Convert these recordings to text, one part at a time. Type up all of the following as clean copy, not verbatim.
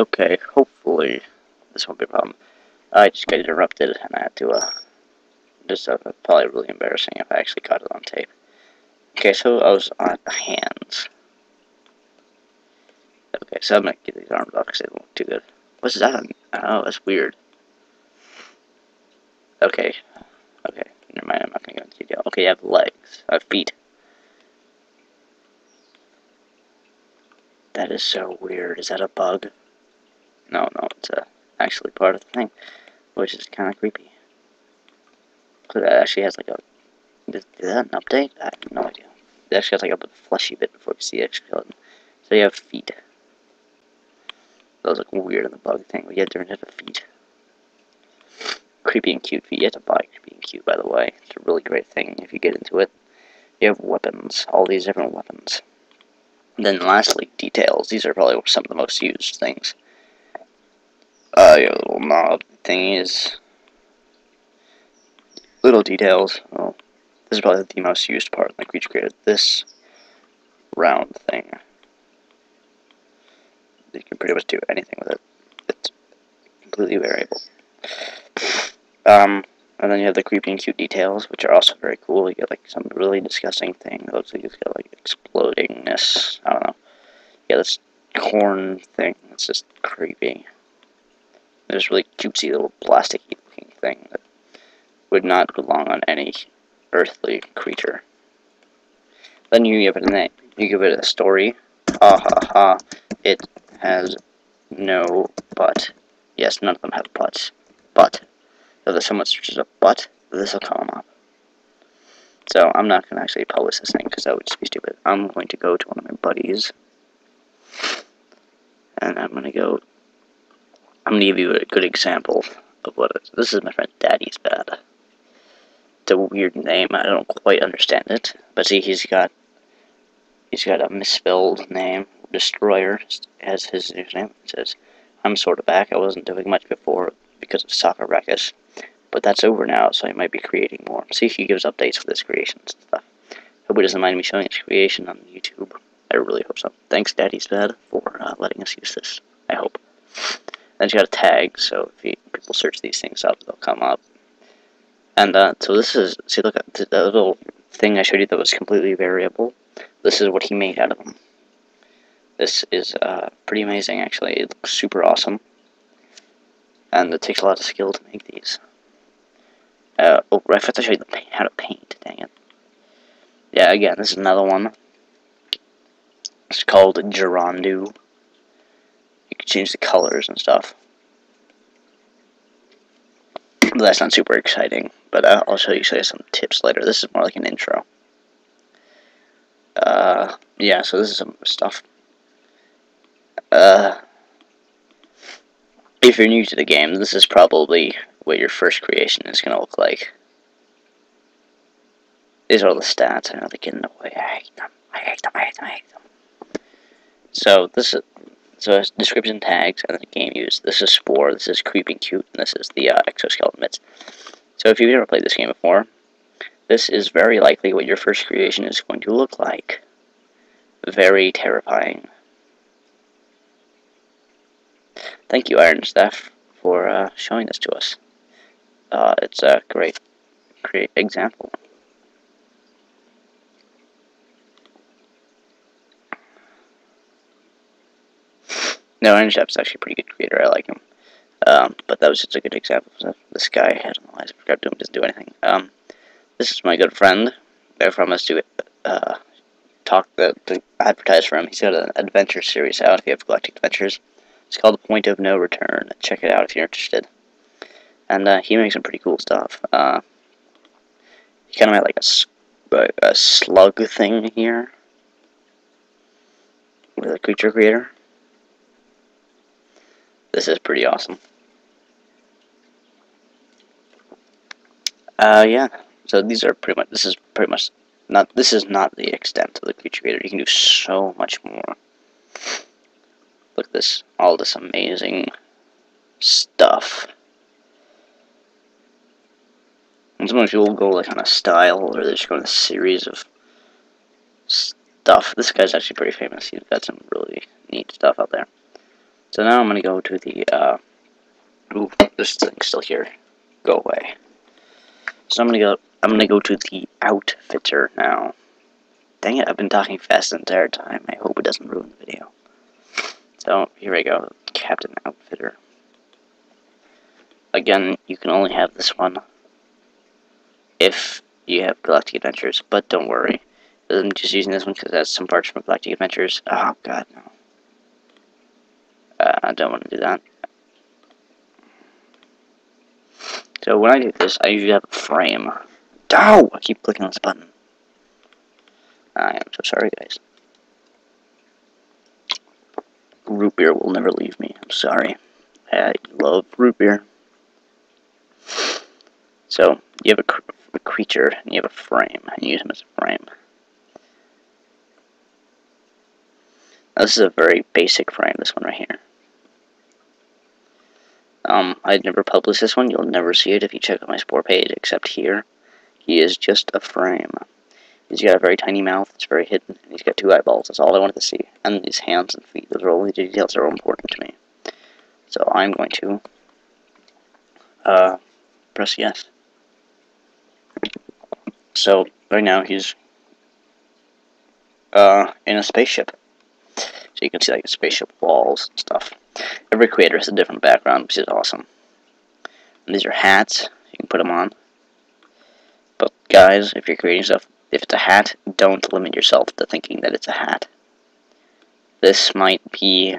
Okay, hopefully this won't be a problem. I just got interrupted and I had to, probably really embarrassing if I actually caught it on tape. Okay, so I was on hands. Okay, so I'm gonna get these arms off because they don't look too good. What's that? Oh, that's weird. Okay, never mind, I'm not gonna go into detail. Okay, you have legs. I have feet. That is so weird. Is that a bug? No, it's actually part of the thing, which is kind of creepy. So that actually has like a... Is that an update? I have no idea. It actually has like a fleshy bit before you see the exoskeleton. So you have feet. Those look weird in the bug thing, but yet they're into the feet. Creepy and cute feet. You have to buy creepy and cute, by the way. It's a really great thing if you get into it. You have weapons. All these different weapons. And then lastly, details. These are probably some of the most used things. Your little knob thing is... Little details. Well, this is probably the most used part in the creature creator. This round thing. You can pretty much do anything with it. It's completely variable. And then you have the creepy and cute details, which are also very cool. You get like some really disgusting thing. It looks like it's got like explodingness. I don't know. Yeah, this corn thing. It's just creepy. There's really cutesy little plasticky looking thing that would not belong on any earthly creature. Then you give it a name. You give it a story. Ha ha ha. It has no butt. Yes, none of them have butts. But if someone searches a butt, this will come up. So I'm not going to actually publish this thing because that would just be stupid. I'm going to go to one of my buddies. And I'm going to give you a good example of what it is. This is my friend Daddy's Bad. It's a weird name. I don't quite understand it. But see, he's got a misspelled name. Destroyer as his username. It says, I'm sort of back. I wasn't doing much before because of soccer practice. But that's over now, so I might be creating more. See if he gives updates for his creations and stuff. Hope he doesn't mind me showing his creation on YouTube. I really hope so. Thanks, Daddy's Bad, for letting us use this. I hope. Then you got a tag, so if people search these things up, they'll come up. And so this is, see, look at the little thing I showed you that was completely variable. This is what he made out of them. This is pretty amazing, actually. It looks super awesome. And it takes a lot of skill to make these. Oh, I forgot to show you how to paint, dang it. Yeah, again, this is another one. It's called Gerondu. You can change the colors and stuff. But that's not super exciting, but I'll show you some tips later. This is more like an intro. Yeah, so this is some stuff. If you're new to the game, this is probably what your first creation is going to look like. These are all the stats. I know they get in the way. I hate them. So this is description tags and then game use. This is Spore. This is Creeping Cute, and this is the exoskeleton mitts. So if you've never played this game before, this is very likely what your first creation is going to look like. Very terrifying. Thank you, Iron Staff, for showing this to us. It's a great example. No, Iron Staff is actually a pretty good creator. I like him. But that was just a good example. This guy, I don't know why I forgot to him, doesn't do anything. This is my good friend. I promised to to advertise for him. He's got an adventure series out if you have Galactic Adventures. It's called The Point of No Return. Check it out if you're interested. And he makes some pretty cool stuff. He kind of made like a slug thing here with a creature creator. This is pretty awesome. Yeah. So these are pretty much. This is not. This is not the extent of the creature creator. You can do so much more. Look at this. All this amazing stuff. And sometimes people go like on a style, or they just go on a series of stuff. This guy's actually pretty famous. He's got some really neat stuff out there. So now I'm gonna go to the ooh, this thing's still here. Go away. So I'm gonna go to the outfitter now. Dang it, I've been talking fast the entire time. I hope it doesn't ruin the video. So here we go, Captain Outfitter. Again, you can only have this one if you have Galactic Adventures, but don't worry. I'm just using this one because it has some parts from Galactic Adventures. Oh god, no. I don't want to do that. So when I do this, I usually have a frame. Ow! I keep clicking on this button. I am so sorry, guys. Root beer will never leave me. I'm sorry. I love root beer. So, you have a creature, and you have a frame, and you use him as a frame. Now, this is a very basic frame, this one right here. I'd never published this one. You'll never see it if you check out my Spore page, except here. He is just a frame. He's got a very tiny mouth, it's very hidden, and he's got 2 eyeballs. That's all I wanted to see. And these hands and feet, those are all the details that are important to me. So I'm going to press yes. So right now he's in a spaceship. So you can see like spaceship walls and stuff. Every creator has a different background, which is awesome. And these are hats, you can put them on. But guys, if you're creating stuff, if it's a hat, don't limit yourself to thinking that it's a hat. This might be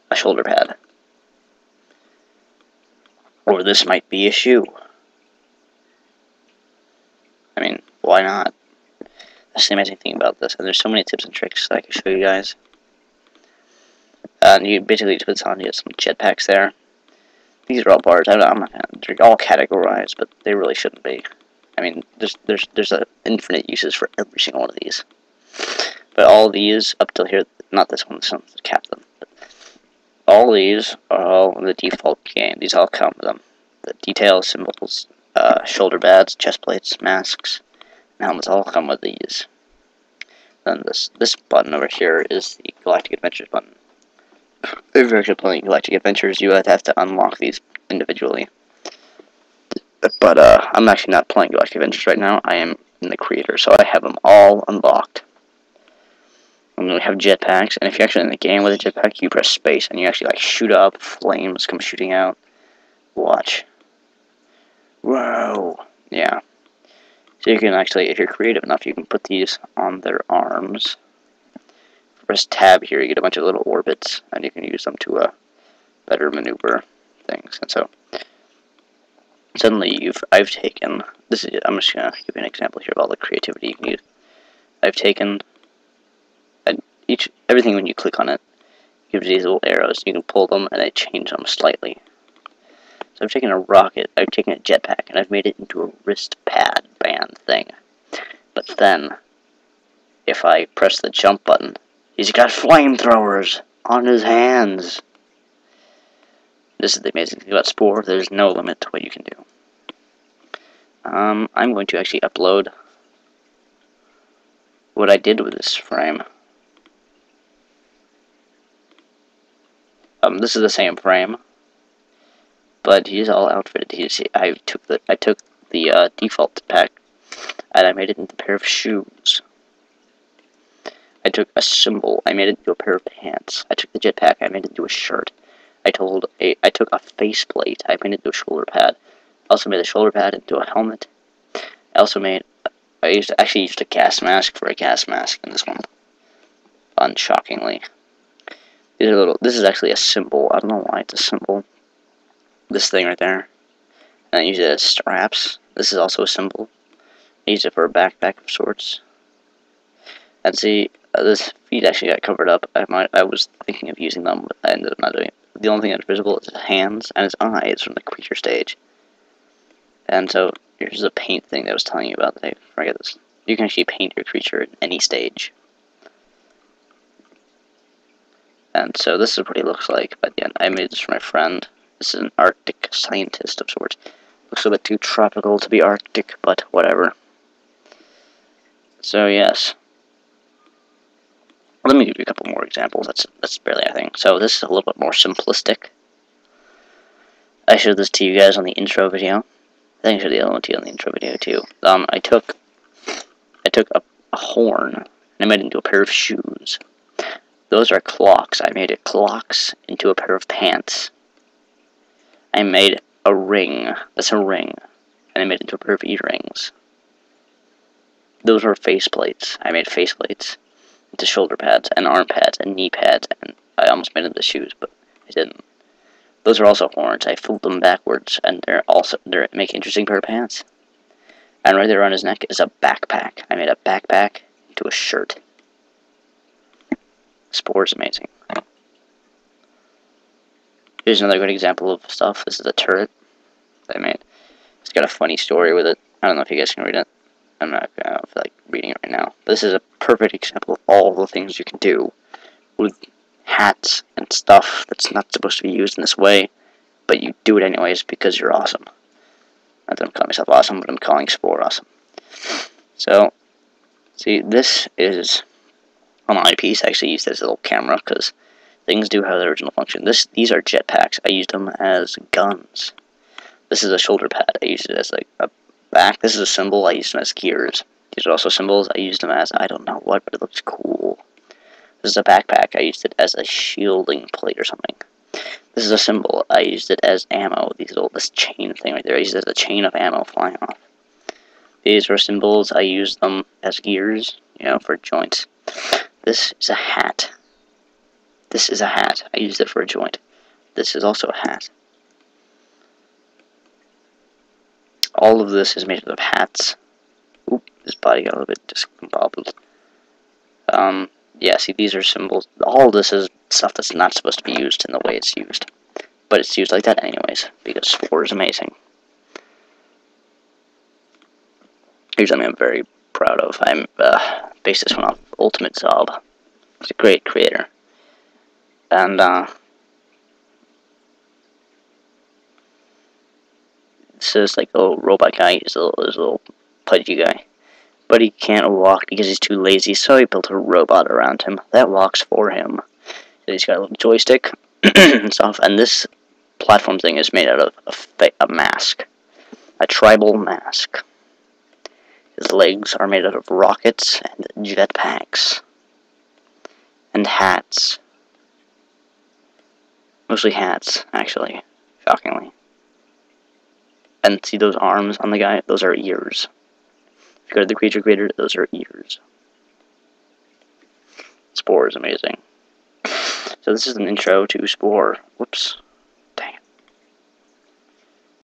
a shoulder pad. Or this might be a shoe. I mean, why not? That's the amazing thing about this. And there's so many tips and tricks that I can show you guys. You basically just put on, you have some jetpacks there. These are all parts. I'm not gonna, they're all categorized, but they really shouldn't be. I mean, there's infinite uses for every single one of these. But all these up till here, not this one, this one's the captain. But all these are all in the default game. These all come with them. The details, symbols, shoulder pads, chest plates, masks, and helmets all come with these. Then this button over here is the Galactic Adventures button. If you're actually playing Galactic Adventures, you would have to unlock these individually. But I'm actually not playing Galactic Adventures right now. I am in the creator, so I have them all unlocked. And we have jetpacks, and if you're actually in the game with a jetpack, you press space, and you actually like shoot up, flames come shooting out. Watch. Whoa! Yeah. So you can actually, if you're creative enough, you can put these on their arms. Press tab here, you get a bunch of little orbits, and you can use them to better maneuver things. And so suddenly I've taken this is I'm just gonna give you an example here of all the creativity you can use. I've taken everything when you click on it gives these little arrows. You can pull them and they change them slightly. So I've taken a rocket, I've taken a jetpack, and I've made it into a wrist pad band thing. But then if I press the jump button, he's got flamethrowers on his hands. This is the amazing thing about Spore. There's no limit to what you can do. I'm going to actually upload what I did with this frame. This is the same frame, but he's all outfitted. I took the default pack and I made it into a pair of shoes. I took a symbol, I made it into a pair of pants. I took the jetpack, I made it into a shirt. I took a faceplate, I made it into a shoulder pad. I also made the shoulder pad into a helmet. I also made, actually used a gas mask for a gas mask in this one. Unshockingly. This is actually a symbol. I don't know why it's a symbol. This thing right there. And I use it as straps. This is also a symbol. I use it for a backpack of sorts. And see, this feet actually got covered up. I was thinking of using them, but I ended up not doing it. The only thing that's visible is his hands and his eyes from the creature stage. And so, here's a paint thing that I was telling you about that I forget this. You can actually paint your creature at any stage. And so this is what he looks like by the end. I made this for my friend. This is an Arctic scientist of sorts. Looks a bit too tropical to be Arctic, but whatever. So yes. Let me give you a couple more examples. That's barely anything. So this is a little bit more simplistic. I showed this to you guys on the intro video. I think I showed the other one to you on the intro video too. I took a horn and I made it into a pair of shoes. Those are clocks. I made clocks into a pair of pants. I made a ring. That's a ring. And I made it into a pair of earrings. Those were faceplates. I made faceplates into shoulder pads and arm pads and knee pads, and I almost made them into shoes, but I didn't. Those are also horns. I folded them backwards, and they're making an interesting pair of pants. And right there on his neck is a backpack. I made a backpack into a shirt. Spore is amazing. Here's another good example of stuff. This is a turret that I made. It's got a funny story with it. I don't know if you guys can read it. I'm not gonna feel like reading it right now. But this is a perfect example of all the things you can do with hats and stuff that's not supposed to be used in this way, but you do it anyways because you're awesome. Not that I'm calling myself awesome, but I'm calling Spore awesome. So, see, this is on my piece. I actually used this as a little camera because things do have their original function. These are jetpacks. I used them as guns. This is a shoulder pad. I used it as like a back. This is a symbol. I used them as gears. These are also symbols. I used them as I don't know what, but it looks cool. This is a backpack. I used it as a shielding plate or something. This is a symbol. I used it as ammo. This chain thing right there. I used it as a chain of ammo flying off. These were symbols. I used them as gears, for joints. This is a hat. This is a hat. I used it for a joint. This is also a hat. All of this is made up of hats. Oop, this body got a little bit discombobbled. Yeah, see, these are symbols. All of this is stuff that's not supposed to be used in the way it's used. But it's used like that anyways, because Spore is amazing. Here's something I'm very proud of. I based this one off Ultimate Zob. He's a great creator. And, this is like a little robot guy. He's a little pudgy guy. But he can't walk because he's too lazy, so he built a robot around him that walks for him. So he's got a little joystick and stuff, and this platform thing is made out of a mask. A tribal mask. His legs are made out of rockets and jetpacks. And hats. Mostly hats, actually. Shockingly. And see those arms on the guy? Those are ears. If you go to the creature creator, those are ears. Spore is amazing. So this is an intro to Spore. Whoops.